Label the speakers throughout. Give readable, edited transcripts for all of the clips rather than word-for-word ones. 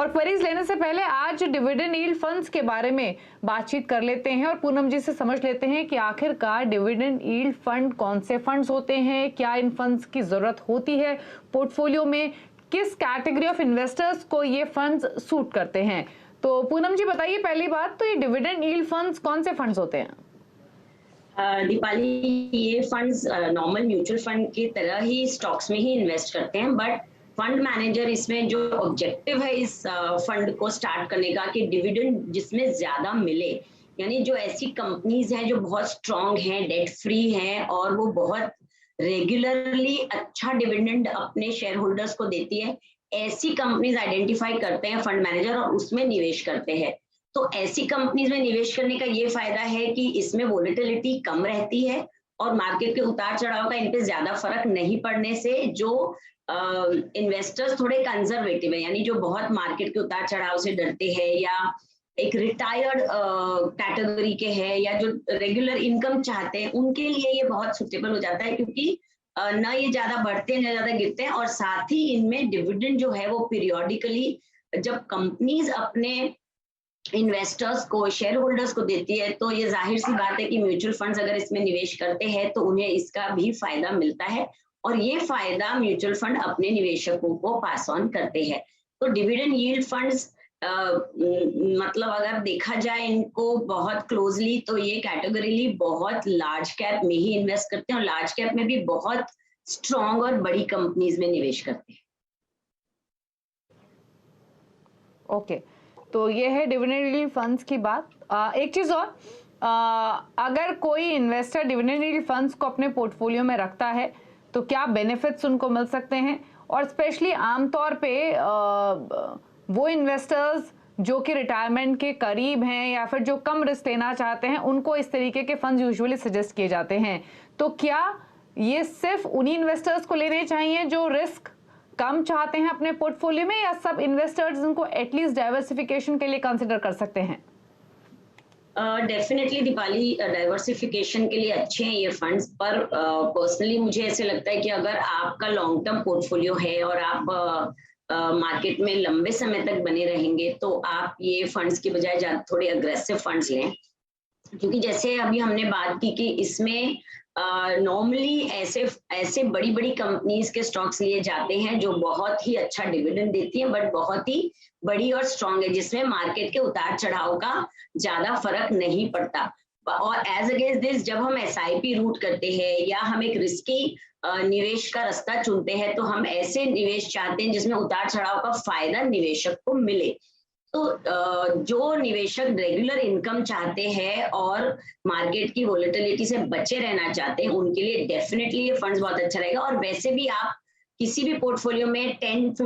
Speaker 1: और क्वेरीज लेने से पहले आज डिविडेंड यील्ड फंड्स के बारे में बातचीत कर लेते हैं और पूनम जी से समझ लेते हैं कि आखिरकार डिविडेंड यील्ड फंड कौन से फंड्स होते हैं, क्या इन फंड्स की जरूरत होती है पोर्टफोलियो में, किस कैटेगरी ऑफ इन्वेस्टर्स को ये फंड्स सूट करते हैं। तो पूनम जी बताइए, पहली बात तो ये डिविडेंड यील्ड फंड्स कौन से फंड्स होते हैं?
Speaker 2: दीपाली, ये फंड्स नॉर्मल म्यूचुअल फंड की तरह ही स्टॉक्स में ही इन्वेस्ट करते हैं, बट फंड मैनेजर इसमें जो ऑब्जेक्टिव है इस फंड को स्टार्ट करने का कि डिविडेंड जिसमें ज्यादा मिले, यानी जो ऐसी कंपनीज हैं जो बहुत स्ट्रांग हैं, डेट फ्री हैं और वो बहुत रेगुलरली अच्छा डिविडेंड अपने शेयर होल्डर्स को देती है, ऐसी कंपनीज आइडेंटिफाई करते हैं फंड मैनेजर और उसमें निवेश करते हैं। तो ऐसी कंपनीज में निवेश करने का ये फायदा है कि इसमें वोलेटिलिटी कम रहती है और मार्केट के उतार चढ़ाव का इन पे ज्यादा फर्क नहीं पड़ने से जो इन्वेस्टर्स थोड़े कंजर्वेटिव है, यानी जो बहुत मार्केट के उतार चढ़ाव से डरते हैं या एक रिटायर्ड कैटेगरी के हैं या जो रेगुलर इनकम चाहते हैं, उनके लिए ये बहुत सुटेबल हो जाता है, क्योंकि ना ये ज्यादा बढ़ते हैं ना ज्यादा गिरते हैं और साथ ही इनमें डिविडेंड जो है वो पीरियोडिकली जब कंपनीज अपने इन्वेस्टर्स को, शेयर होल्डर्स को देती है, तो ये जाहिर सी बात है कि म्यूचुअल फंड्स अगर इसमें निवेश करते हैं तो उन्हें इसका भी फायदा मिलता है और ये फायदा म्यूचुअल फंड अपने निवेशकों को पास ऑन करते हैं। तो डिविडेंड यील्ड फंड्स मतलब अगर देखा जाए इनको बहुत क्लोजली तो ये कैटेगरीली बहुत लार्ज कैप में ही इन्वेस्ट करते हैं और लार्ज कैप में भी बहुत स्ट्रॉन्ग और बड़ी कंपनीज में निवेश करते हैं।
Speaker 1: ओके, तो ये है डिविडेंड यील्ड फंड्स की बात। एक चीज और, अगर कोई इन्वेस्टर डिविडेंड यील्ड फंड्स को अपने पोर्टफोलियो में रखता है तो क्या बेनिफिट्स उनको मिल सकते हैं, और स्पेशली आमतौर पे वो इन्वेस्टर्स जो कि रिटायरमेंट के करीब हैं या फिर जो कम रिस्क लेना चाहते हैं, उनको इस तरीके के फंड्स यूजुअली सजेस्ट किए जाते हैं। तो क्या ये सिर्फ उन्हीं इन्वेस्टर्स को लेने चाहिए जो रिस्क कम चाहते हैं अपने पोर्टफोलियो में, या सब इन्वेस्टर्स उनको एटलीस्ट डाइवर्सिफिकेशन के लिए कंसिडर कर सकते हैं?
Speaker 2: डेफिनेटली दीपाली, डाइवर्सिफिकेशन के लिए अच्छे हैं ये फंड्स, पर पर्सनली मुझे ऐसे लगता है कि अगर आपका लॉन्ग टर्म पोर्टफोलियो है और आप मार्केट में लंबे समय तक बने रहेंगे तो आप ये फंड्स की बजाय थोड़े अग्रेसिव फंड्स लें, क्योंकि जैसे अभी हमने बात की कि इसमें नॉर्मली ऐसे बड़ी बड़ी कंपनीज के स्टॉक्स लिए जाते हैं जो बहुत ही अच्छा डिविडेंड देती हैं बट बहुत ही बड़ी और स्ट्रांग है, जिसमें मार्केट के उतार चढ़ाव का ज्यादा फर्क नहीं पड़ता। और एज अगेंस्ट दिस जब हम एसआईपी रूट करते हैं या हम एक रिस्की निवेश का रास्ता चुनते हैं तो हम ऐसे निवेश चाहते हैं जिसमें उतार चढ़ाव का फायदा निवेशक को मिले। तो जो निवेशक रेगुलर इनकम चाहते हैं और मार्केट की वोलेटिलिटी से बचे रहना चाहते हैं उनके लिए डेफिनेटली ये फंड्स बहुत अच्छा रहेगा। और वैसे भी आप किसी भी पोर्टफोलियो में 10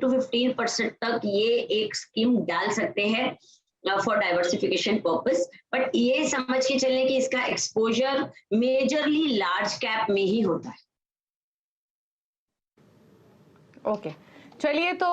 Speaker 2: to 15% तक ये एक स्कीम डाल सकते हैं फॉर डाइवर्सिफिकेशन पर्पस, बट ये समझ के चलने कि इसका एक्सपोजर मेजरली लार्ज कैप में ही होता है।
Speaker 1: ओके, चलिए, तो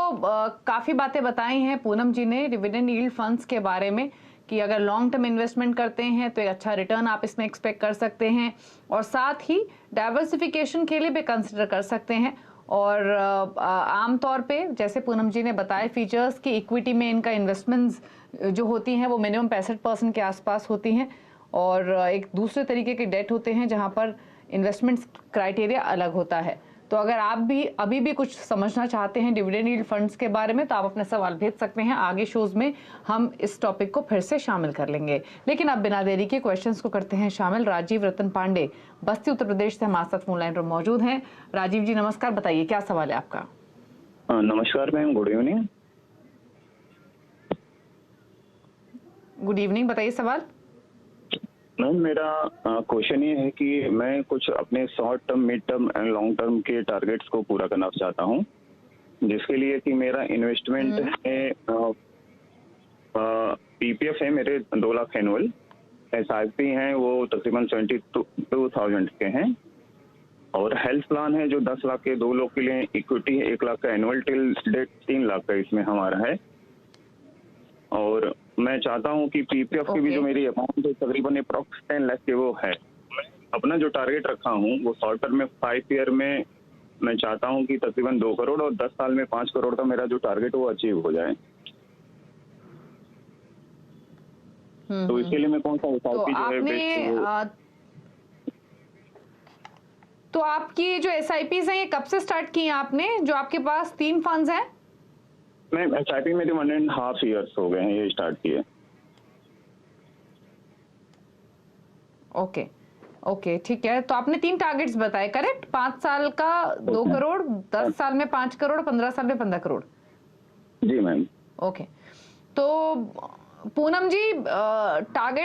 Speaker 1: काफ़ी बातें बताई हैं पूनम जी ने डिविडेंड यील्ड फंड्स के बारे में कि अगर लॉन्ग टर्म इन्वेस्टमेंट करते हैं तो एक अच्छा रिटर्न आप इसमें एक्सपेक्ट कर सकते हैं और साथ ही डाइवर्सिफिकेशन के लिए भी कंसिडर कर सकते हैं। और आमतौर पे जैसे पूनम जी ने बताया फीचर्स की इक्विटी में इनका इन्वेस्टमेंट्स जो होती हैं वो मिनिमम 65% के आसपास होती हैं और एक दूसरे तरीके के डेट होते हैं जहाँ पर इन्वेस्टमेंट्स क्राइटेरिया अलग होता है। तो अगर आप भी अभी भी कुछ समझना चाहते हैं डिविडेंड यील्ड फंड्स के बारे में तो आप अपने सवाल भेज सकते हैं, आगे शोज में हम इस टॉपिक को फिर से शामिल कर लेंगे। लेकिन अब बिना देरी के क्वेश्चंस को करते हैं शामिल। राजीव रतन पांडे बस्ती उत्तर प्रदेश से हमारे साथ फोन लाइन पर मौजूद हैं। राजीव जी नमस्कार, बताइए क्या सवाल है आपका?
Speaker 3: नमस्कार ma'am, good evening.
Speaker 1: Good evening, बताइए सवाल।
Speaker 3: मैम मेरा क्वेश्चन ये है कि मैं कुछ अपने short term, mid term and long term के टारगेट्स को पूरा करना चाहता हूँ, जिसके लिए कि मेरा इन्वेस्टमेंट है पीपीएफ है मेरे 2 लाख एनुअल, एसआईपी हैं वो तकरीबन 72,000 के हैं और हेल्थ प्लान है जो 10 लाख के 2 लोग के लिए, इक्विटी है 1 लाख का एनुअल टिल डेट 3 लाख का इसमें हमारा है। और मैं चाहता हूं कि पीपीएफ की भी जो मेरी अमाउंट है तकरीबन अप्रॉक्स 10 लाख के वो है। अपना जो टारगेट रखा हूं वो शॉर्ट टर्म में 5 ईयर में मैं चाहता हूं कि तकरीबन 2 करोड़ और 10 साल में 5 करोड़ का मेरा जो टारगेट वो अचीव हो जाए। तो इसके लिए मैं कौन सा
Speaker 1: तो
Speaker 3: SIP जो है
Speaker 1: आपने तो आपकी जो SIPs हैं ये कब से स्टार्ट की हैं आपने, जो आपके पास 3 फंड्स हैं?
Speaker 3: मैं SIP मेरे 1.5 ईयर्स हो गए हैं ये स्टार्ट किए।
Speaker 1: ओके ओके, ठीक है। तो आपने 3 टारगेट्स बताए, करेक्ट? 5 साल का 2 करोड़, 10 साल में 5 करोड़, 15 साल में 15 करोड़।
Speaker 3: जी मैम।
Speaker 1: ओके, तो पूनम जी, टारगेट